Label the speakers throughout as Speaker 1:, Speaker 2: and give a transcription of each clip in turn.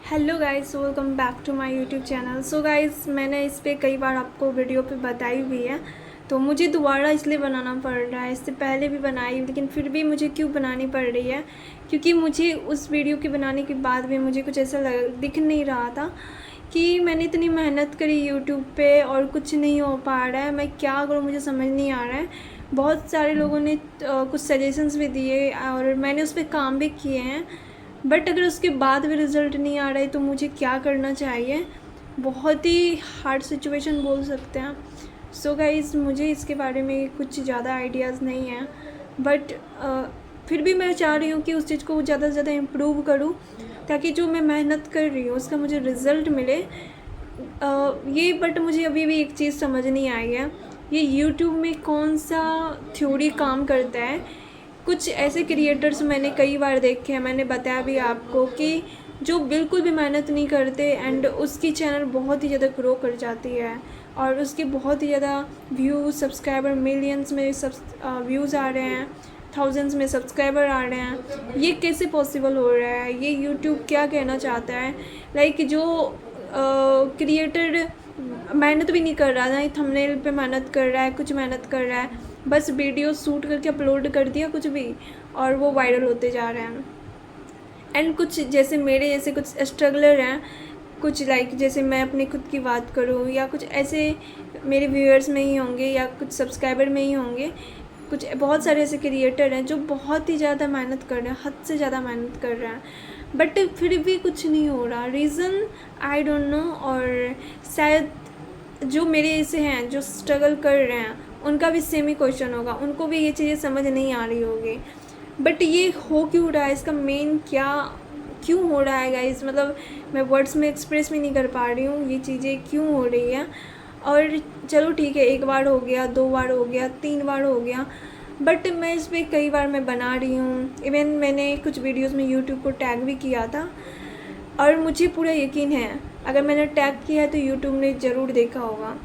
Speaker 1: Hello guys, welcome back to my YouTube channel. So guys, मैंने इस पे कई बार आपको वीडियो पे बताई हुई है, तो मुझे दोबारा इसलिए बनाना पड़ रहा है। इससे पहले भी बनाई, लेकिन फिर भी मुझे क्यों बनानी पड़ रही है, क्योंकि मुझे उस वीडियो के बनाने के बाद भी मुझे कुछ ऐसा दिख नहीं रहा था कि मैंने इतनी मेहनत करी यूट्यूब पे और कुछ नहीं हो पा रहा है। मैं क्या करूँ, मुझे समझ नहीं आ रहा है। बहुत सारे लोगों ने कुछ सजेशंस भी दिए और मैंने उस पर काम भी किए हैं, बट अगर उसके बाद भी रिज़ल्ट नहीं आ रहा है तो मुझे क्या करना चाहिए। बहुत ही हार्ड सिचुएशन बोल सकते हैं। सो गाइज़, मुझे इसके बारे में कुछ ज़्यादा आइडियाज़ नहीं हैं, बट फिर भी मैं चाह रही हूँ कि उस चीज़ को ज़्यादा से ज़्यादा इम्प्रूव करूँ, ताकि जो मैं मेहनत कर रही हूँ उसका मुझे रिज़ल्ट मिले। ये बट मुझे अभी भी एक चीज़ समझ नहीं आई है, ये यूट्यूब में कौन सा थ्योरी काम करता है। कुछ ऐसे क्रिएटर्स मैंने कई बार देखे हैं, मैंने बताया भी आपको, कि जो बिल्कुल भी मेहनत नहीं करते एंड उसकी चैनल बहुत ही ज़्यादा ग्रो कर जाती है और उसके बहुत ही ज़्यादा व्यूज़, सब्सक्राइबर मिलियंस में व्यूज़ आ रहे हैं, थाउजेंड्स में सब्सक्राइबर आ रहे हैं। ये कैसे पॉसिबल हो रहा है? ये यूट्यूब क्या कहना चाहता है? लाइक जो क्रिएटर मेहनत भी नहीं कर रहा, ना ही थंबनेल पे मेहनत कर रहा है, कुछ मेहनत कर रहा है, बस वीडियो शूट करके अपलोड कर दिया कुछ भी और वो वायरल होते जा रहे हैं। एंड कुछ जैसे मेरे जैसे कुछ स्ट्रगलर हैं, कुछ लाइक जैसे मैं अपनी खुद की बात करूँ, या कुछ ऐसे मेरे व्यूअर्स में ही होंगे या कुछ सब्सक्राइबर में ही होंगे, कुछ बहुत सारे ऐसे क्रिएटर हैं जो बहुत ही ज़्यादा मेहनत कर रहे हैं, हद से ज़्यादा मेहनत कर रहे हैं, बट फिर भी कुछ नहीं हो रहा। Reason I don't no. और शायद जो मेरे ऐसे हैं जो स्ट्रगल कर रहे हैं उनका भी सेम ही क्वेश्चन होगा, उनको भी ये चीज़ें समझ नहीं आ रही होगी। बट ये हो क्यों रहा है, इसका मेन क्या क्यों हो रहा है गाइस? मतलब मैं वर्ड्स में एक्सप्रेस भी नहीं कर पा रही हूँ ये चीज़ें क्यों हो रही हैं। और चलो ठीक है, एक बार हो गया, दो बार हो गया, तीन बार हो गया, बट मैं इस पर कई बार मैं बना रही हूँ। इवन मैंने कुछ वीडियोज़ में यूट्यूब को टैग भी किया था और मुझे पूरा यकीन है अगर मैंने टैग किया है तो यूट्यूब ने ज़रूर देखा होगा।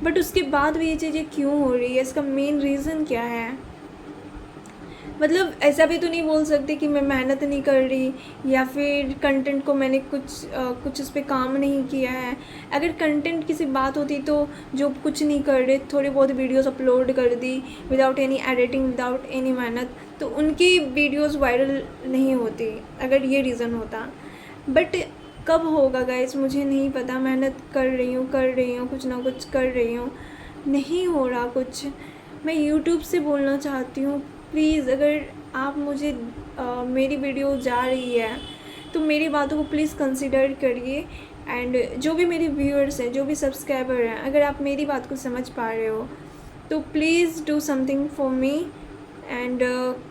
Speaker 1: बट उसके बाद भी ये चीज़ें क्यों हो रही है, इसका मेन रीज़न क्या है? मतलब ऐसा भी तो नहीं बोल सकते कि मैं मेहनत नहीं कर रही या फिर कंटेंट को मैंने कुछ उस पर काम नहीं किया है। अगर कंटेंट की सी बात होती तो जो कुछ नहीं कर रहे, थोड़ी बहुत वीडियोस अपलोड कर दी without any editing, without any मेहनत, तो उनकी वीडियोस वायरल नहीं होती अगर ये रीज़न होता। बट कब होगा गाइस, मुझे नहीं पता। मेहनत कर रही हूँ, कुछ ना कुछ कर रही हूँ, नहीं हो रहा कुछ। मैं यूट्यूब से बोलना चाहती हूँ, प्लीज़ अगर आप मुझे मेरी वीडियो जा रही है तो मेरी बातों को प्लीज़ कंसिडर करिए। एंड जो भी मेरे व्यूअर्स हैं, जो भी सब्सक्राइबर हैं, अगर आप मेरी बात को समझ पा रहे हो तो please do something for me. And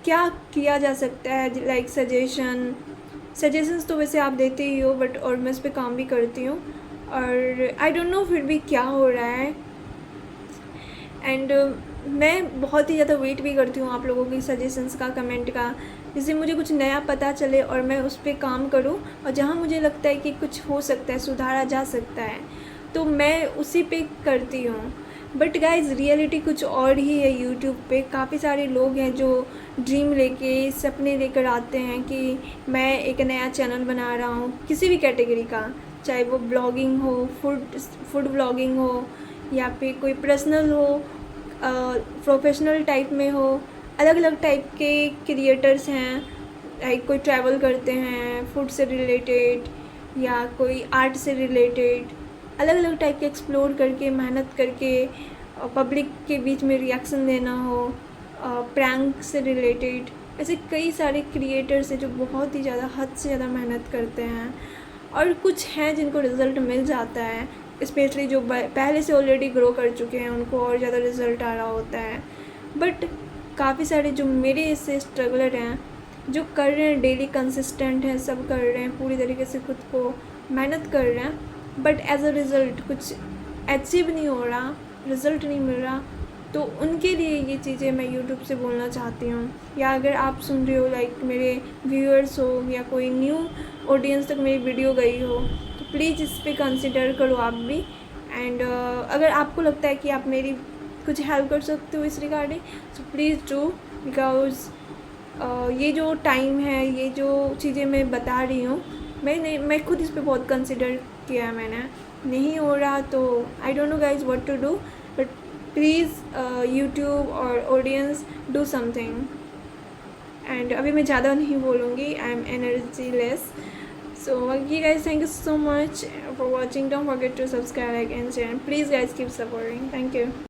Speaker 1: क्या किया जा सकता है, लाइक सजेशंस तो वैसे आप देते ही हो, बट और मैं इस पर काम भी करती हूँ और आई डोंट नो फिर भी क्या हो रहा है। एंड मैं बहुत ही ज़्यादा वेट भी करती हूँ आप लोगों की सजेशंस का, कमेंट का, जिससे मुझे कुछ नया पता चले और मैं उस पर काम करूँ। और जहाँ मुझे लगता है कि कुछ हो सकता है, सुधारा जा सकता है, तो मैं उसी पे करती हूँ। बट गाइज, रियलिटी कुछ और ही है। यूट्यूब पे काफ़ी सारे लोग हैं जो ड्रीम लेके, सपने लेकर आते हैं कि मैं एक नया चैनल बना रहा हूँ किसी भी कैटेगरी का, चाहे वो ब्लॉगिंग हो, फूड ब्लॉगिंग हो, या फिर कोई पर्सनल हो, प्रोफेशनल टाइप में हो। अलग अलग टाइप के क्रिएटर्स हैं, लाइक कोई ट्रैवल करते हैं फूड से रिलेटेड, या कोई आर्ट से रिलेटेड, अलग अलग टाइप के एक्सप्लोर करके, मेहनत करके पब्लिक के बीच में रिएक्शन देना हो, प्रैंक से रिलेटेड। ऐसे कई सारे क्रिएटर्स हैं जो बहुत ही ज़्यादा, हद से ज़्यादा मेहनत करते हैं, और कुछ हैं जिनको रिज़ल्ट मिल जाता है, स्पेशली जो पहले से ऑलरेडी ग्रो कर चुके हैं उनको और ज़्यादा रिज़ल्ट आ रहा होता है। बट काफ़ी सारे जो मेरे ऐसे स्ट्रगलर हैं, जो कर रहे हैं, डेली कंसिस्टेंट हैं, सब कर रहे हैं, पूरी तरीके से खुद को मेहनत कर रहे हैं, बट एज अ रिज़ल्ट कुछ अचीव नहीं हो रहा, रिज़ल्ट नहीं मिल रहा, तो उनके लिए ये चीज़ें मैं यूट्यूब से बोलना चाहती हूँ। या अगर आप सुन रहे हो, लाइक मेरे व्यूअर्स हो या कोई न्यू ऑडियंस तक मेरी वीडियो गई हो, तो प्लीज़ इस पर कंसिडर करो आप भी। एंड अगर आपको लगता है कि आप मेरी कुछ हेल्प कर सकते हो इस regarding, so please do, because ये जो टाइम है, ये जो चीज़ें मैं बता रही हूँ, मैं खुद इस पे बहुत कंसिडर किया है मैंने। नहीं हो रहा तो I don't know guys what to do, but please YouTube और ऑडियंस डू समथिंग। एंड अभी मैं ज़्यादा नहीं बोलूँगी, I am energy less. So okay guys, thank you so much for watching. Don't forget to subscribe, like and share, and please guys keep supporting. Thank you.